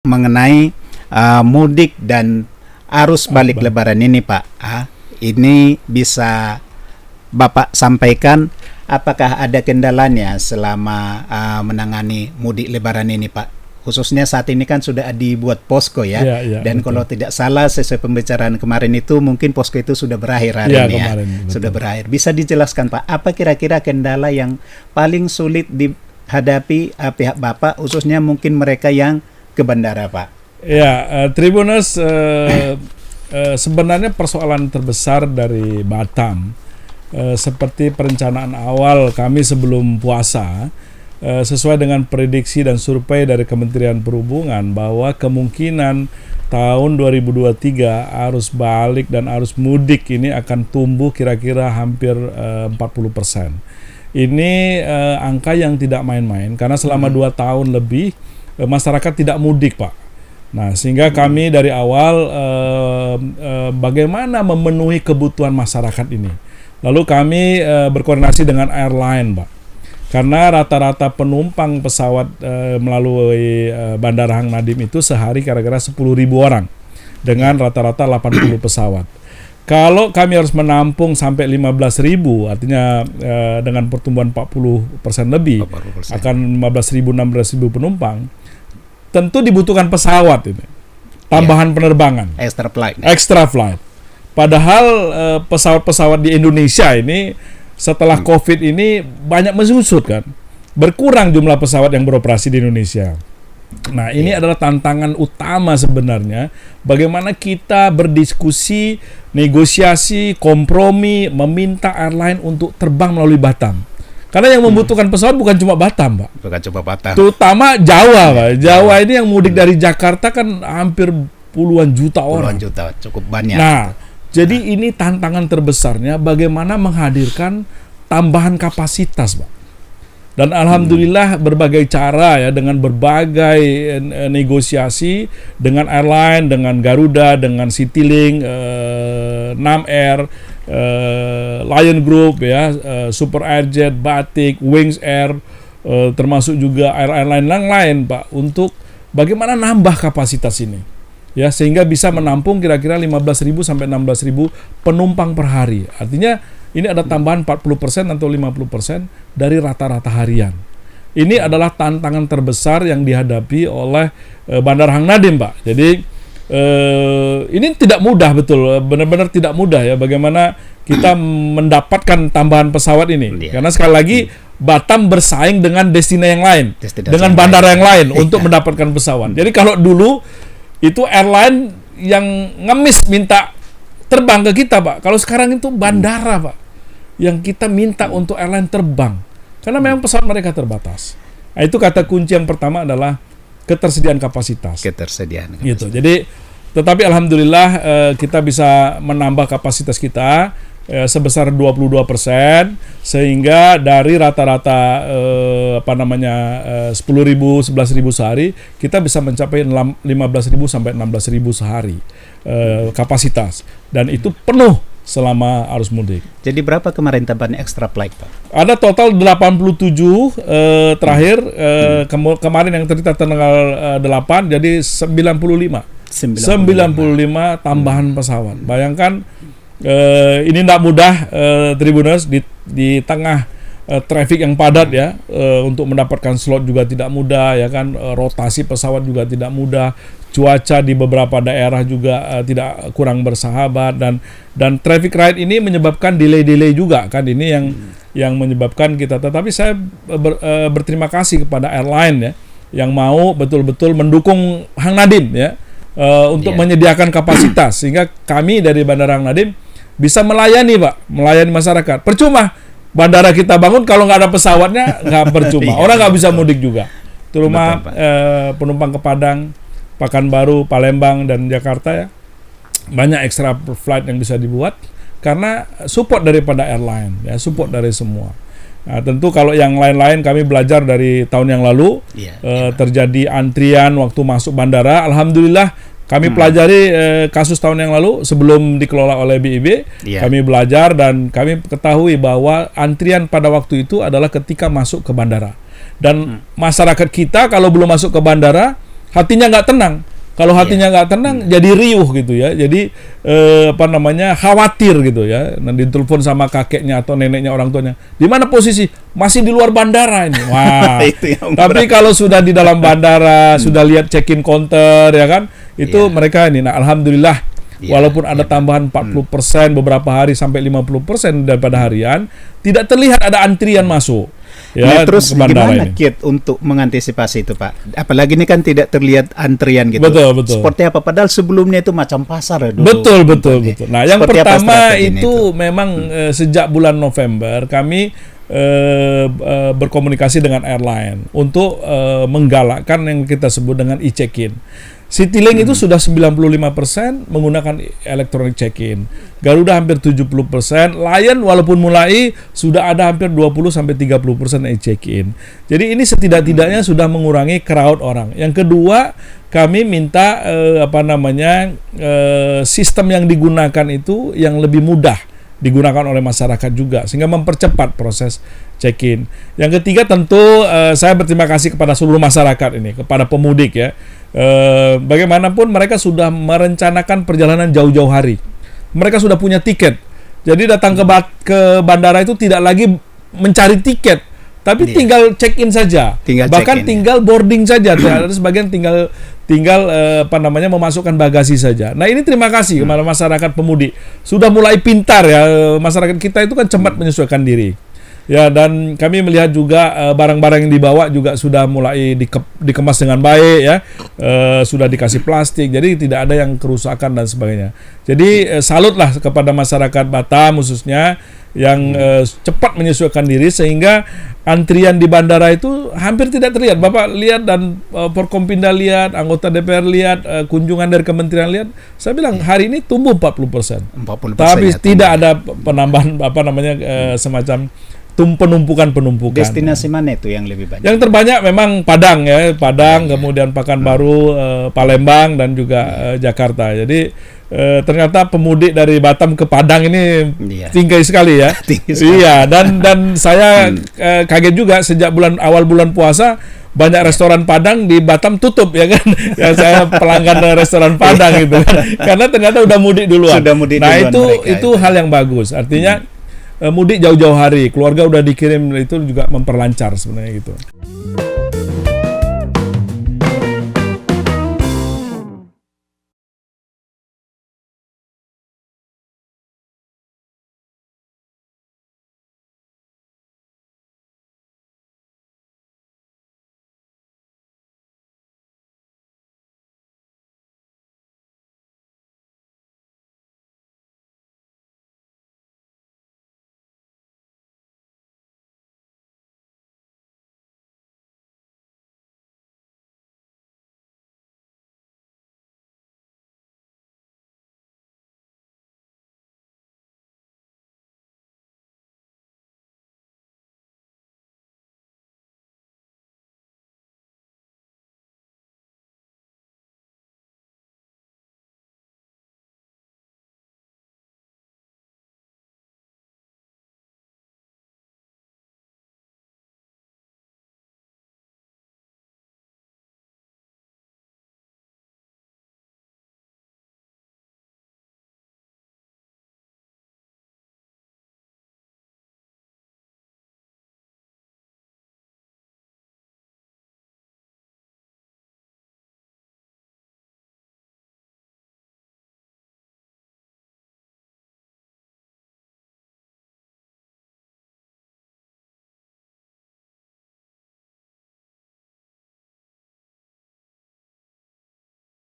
mengenai mudik dan arus balik Lebaran ini, Pak. Ini bisa Bapak sampaikan apakah ada kendalanya selama menangani mudik Lebaran ini, Pak? Khususnya saat ini kan sudah dibuat posko ya, dan betul. Kalau tidak salah sesuai pembicaraan kemarin itu mungkin posko itu sudah berakhir hari ini kemarin, ya, sudah berakhir. Bisa dijelaskan Pak, apa kira-kira kendala yang paling sulit dihadapi pihak Bapak, khususnya mungkin mereka yang ke bandara, Pak? Ya, Tribuners, sebenarnya persoalan terbesar dari Batam, seperti perencanaan awal kami sebelum puasa, sesuai dengan prediksi dan survei dari Kementerian Perhubungan bahwa kemungkinan tahun 2023 arus balik dan arus mudik ini akan tumbuh kira-kira hampir 40%. Ini angka yang tidak main-main karena selama 2 tahun lebih masyarakat tidak mudik, Pak. Nah, sehingga kami dari awal bagaimana memenuhi kebutuhan masyarakat ini. Lalu kami berkoordinasi dengan airline, Pak. Karena rata-rata penumpang pesawat melalui Bandara Hang Nadim itu sehari kira-kira 10.000 orang dengan rata-rata 80 pesawat. Kalau kami harus menampung sampai 15.000, artinya dengan pertumbuhan 40% lebih, 40%. Akan 15.000-16.000 penumpang, tentu dibutuhkan pesawat ini, tambahan penerbangan, extra flight. Padahal pesawat-pesawat di Indonesia ini setelah COVID ini banyak menyusut kan, berkurang jumlah pesawat yang beroperasi di Indonesia. Nah, ini adalah tantangan utama sebenarnya, bagaimana kita berdiskusi, negosiasi, kompromi, meminta airline untuk terbang melalui Batam. Karena yang membutuhkan pesawat bukan cuma Batam, Pak. Bukan cuma Batam. Terutama Jawa, Pak. Jawa ini yang mudik dari Jakarta kan hampir puluhan juta orang. Puluhan juta, cukup banyak. Nah, jadi ini tantangan terbesarnya bagaimana menghadirkan tambahan kapasitas, Pak. Dan alhamdulillah berbagai cara ya, dengan berbagai negosiasi dengan airline, dengan Garuda, dengan Citylink, Nam Air, Lion Group ya, Super Airjet, Batik, Wings Air, termasuk juga airline yang lain, Pak, untuk bagaimana nambah kapasitas ini. Ya, sehingga bisa menampung kira-kira 15.000 sampai 16.000 penumpang per hari. Artinya ini ada tambahan 40% atau 50% dari rata-rata harian. Ini adalah tantangan terbesar yang dihadapi oleh Bandara Hang Nadim, Pak. Jadi ini tidak mudah, betul, benar-benar tidak mudah ya bagaimana kita mendapatkan tambahan pesawat ini. Karena sekali lagi Batam bersaing dengan destinasi yang lain, dengan bandara yang lain untuk mendapatkan pesawat. Jadi kalau dulu itu airline yang ngemis minta terbang ke kita, Pak. Kalau sekarang itu bandara, Pak, yang kita minta untuk airline terbang. Karena memang pesawat mereka terbatas. Nah, itu kata kunci yang pertama adalah ketersediaan kapasitas. Ketersediaan kapasitas. Gitu. Jadi, tetapi alhamdulillah kita bisa menambah kapasitas kita sebesar 22%, sehingga dari rata-rata 10.000 11.000 sehari kita bisa mencapai 15.000 sampai 16.000 sehari kapasitas, dan itu penuh selama arus mudik. Jadi berapa kemarin tambahan extra flight, Pak? Ada total 87 terakhir kemarin yang tercatat tanggal 8, jadi 95 tambahan pesawat. Bayangkan ini tidak mudah, Tribuners, di tengah traffic yang padat ya, untuk mendapatkan slot juga tidak mudah ya kan, rotasi pesawat juga tidak mudah, cuaca di beberapa daerah juga tidak kurang bersahabat, dan traffic light ini menyebabkan delay juga kan, ini yang menyebabkan kita. Tetapi saya berterima kasih kepada airline ya, yang mau betul-betul mendukung Hang Nadim ya, untuk menyediakan kapasitas, sehingga kami dari Bandara Hang Nadim bisa melayani, Pak, melayani masyarakat. Percuma bandara kita bangun kalau nggak ada pesawatnya, nggak percuma. Orang nggak bisa mudik juga. Terutama penumpang ke Padang, Pekanbaru, Palembang, dan Jakarta ya, banyak extra flight yang bisa dibuat karena support daripada airline ya, support dari semua. Nah, tentu kalau yang lain-lain kami belajar dari tahun yang lalu, terjadi antrian waktu masuk bandara. Alhamdulillah kami pelajari kasus tahun yang lalu sebelum dikelola oleh BIB, kami belajar dan kami ketahui bahwa antrian pada waktu itu adalah ketika masuk ke bandara. Dan masyarakat kita kalau belum masuk ke bandara hatinya nggak tenang. Kalau hatinya nggak tenang, jadi riuh gitu ya. Jadi khawatir gitu ya. Nanti ditelepon sama kakeknya atau neneknya, orang tuanya. Di mana posisi? Masih di luar bandara ini. Wah. Tapi kalau sudah di dalam bandara, sudah lihat check-in counter ya kan, itu mereka ini. Nah, alhamdulillah, walaupun ada tambahan 40%, beberapa hari sampai 50% daripada harian, tidak terlihat ada antrian masuk. Ya, terus gimana Kit untuk mengantisipasi itu Pak? Apalagi ini kan tidak terlihat antrian gitu. Betul. Seperti apa? Padahal sebelumnya itu macam pasar dulu. Betul. Nah, yang pertama itu memang sejak bulan November kami berkomunikasi dengan airline untuk menggalakkan yang kita sebut dengan e-check-in. Citylink itu sudah 95% menggunakan electronic check-in. Garuda hampir 70%. Lion walaupun mulai sudah ada hampir 20-30% e-check-in. Jadi ini setidak-tidaknya sudah mengurangi crowd orang. Yang kedua, kami minta sistem yang digunakan itu yang lebih mudah digunakan oleh masyarakat juga, sehingga mempercepat proses check-in. Yang ketiga tentu saya berterima kasih kepada seluruh masyarakat ini, kepada pemudik ya. Bagaimanapun mereka sudah merencanakan perjalanan jauh-jauh hari. Mereka sudah punya tiket. Jadi datang ke bandara itu tidak lagi mencari tiket, tapi tinggal check-in saja. Bahkan tinggal boarding saja. Ada sebagian tinggal memasukkan bagasi saja. Nah, ini terima kasih kepada masyarakat pemudik. Sudah mulai pintar ya, masyarakat kita itu kan cepat menyesuaikan diri. Ya, dan kami melihat juga barang-barang yang dibawa juga sudah mulai dikemas dengan baik ya. Sudah dikasih plastik. Jadi tidak ada yang kerusakan dan sebagainya. Jadi salutlah kepada masyarakat Batam khususnya yang cepat menyesuaikan diri sehingga antrian di bandara itu hampir tidak terlihat. Bapak lihat dan Forkompinda lihat, anggota DPR lihat, kunjungan dari kementerian lihat, saya bilang hari ini tumbuh 40%. Tapi tidak ada penambahan semacam penumpukan. Destinasi mana itu yang lebih banyak? Yang terbanyak memang Padang ya, kemudian Pekanbaru, Palembang dan juga Jakarta. Jadi ternyata pemudik dari Batam ke Padang ini tinggi sekali ya. Iya, dan saya kaget juga sejak awal bulan puasa banyak restoran Padang di Batam tutup ya kan. Ya, saya pelanggan restoran Padang gitu kan. Karena ternyata udah mudik duluan. Nah, itu hal yang bagus. Artinya mudik jauh-jauh hari, keluarga udah dikirim, itu juga memperlancar sebenarnya gitu.